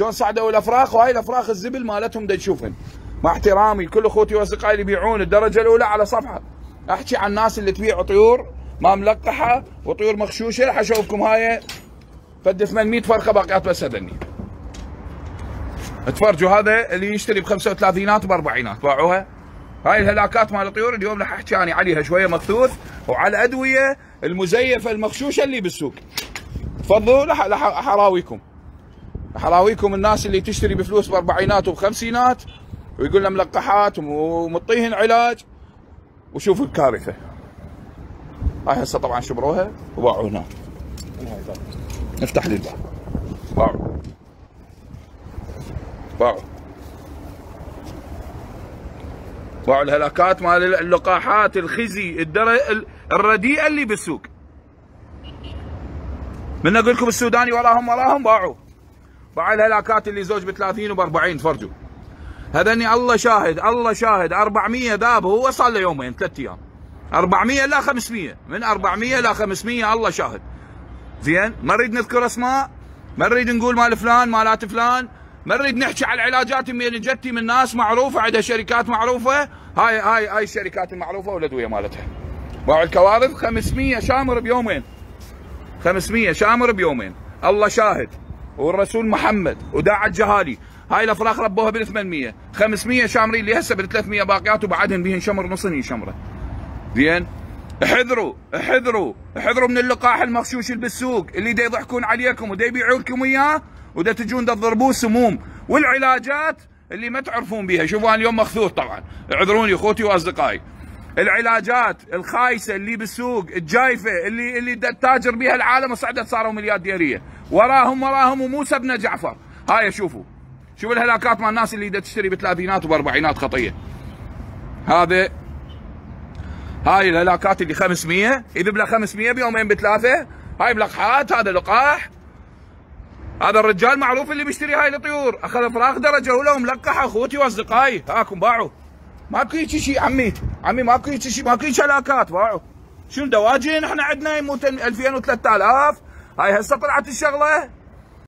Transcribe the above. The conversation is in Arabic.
شلون صعدوا الافراخ، وهاي الافراخ الزبل مالتهم دا تشوفن. مع احترامي لكل اخوتي واصدقائي اللي يبيعون الدرجه الاولى على صفحه، احكي عن الناس اللي تبيع طيور ما ملقحه وطيور مغشوشه. راح اشوفكم هاي فد 800 فرخه باقيات بس هذني. تفرجوا هذا اللي يشتري ب 35 ب 40 باعوها. هاي الهلاكات مال الطيور اليوم راح احكي انا عليها شويه مبثوث، وعلى الادويه المزيفه المغشوشه اللي بالسوق. تفضلوا راح اراويكم الناس اللي تشتري بفلوس ب 40 وب50 ويقول لها ملقحات ومطيهن علاج، وشوفوا الكارثه. هاي هسه طبعا شبروها وباعوا هناك. نفتح لي الباب. باعوا الهلاكات مال اللقاحات الخزي الرديئه اللي بالسوق. من اقول لكم السوداني وراهم باعوا الهلاكات اللي زوج ب 30 وب 40. تفرجوا هذني الله شاهد 400 ذاب، هو صار له يومين 3 ايام. 400 لا 500، من 400 ل 500 الله شاهد. زين ما نريد نذكر اسماء، ما نريد نقول مال فلان مالات فلان، ما نريد نحكي على العلاجات من جتي من ناس معروفه عندها شركات معروفه. هاي الشركات المعروفه والادويه مالتها. باعوا الكوارث 500 شامر بيومين، 500 شامر بيومين. الله شاهد والرسول محمد وداعي الجهالي. هاي الافراخ ربوها بال 800، 500 شامرين اللي هسه بال 300 باقيات وبعدهم بيهن شمر نصني شمره. زين احذروا من اللقاح المغشوش اللي بالسوق اللي دا يضحكون عليكم ودا يبيعوا لكم اياه ودا تجون دا تضربوه سموم، والعلاجات اللي ما تعرفون بيها. شوفوا انا اليوم مخثوث طبعا، اعذروني اخوتي واصدقائي. العلاجات الخايسه اللي بالسوق الجايفه اللي تاجر بها العالم وصعدت صاروا مليارديريه، وراهم وموسى بن جعفر. هاي شوفوا الهلاكات مال الناس اللي تشتري ب30 وب40 خطيه. هاي الهلاكات اللي 500 يذب له 500 بيومين بثلاثه. هاي ملقحات، هذا لقاح. هذا الرجال معروف اللي بيشتري هاي الطيور، اخذ فراخ درجه اولى وملقحه. اخوتي واصدقائي هاكم باعوا. ماكو هيك شيء عمي ماكو هيك شيء، ماكو هيك هلاكات. باعوا شنو دواجن احنا عندنا يموت 2000 و3000. هاي هسه طلعت الشغله.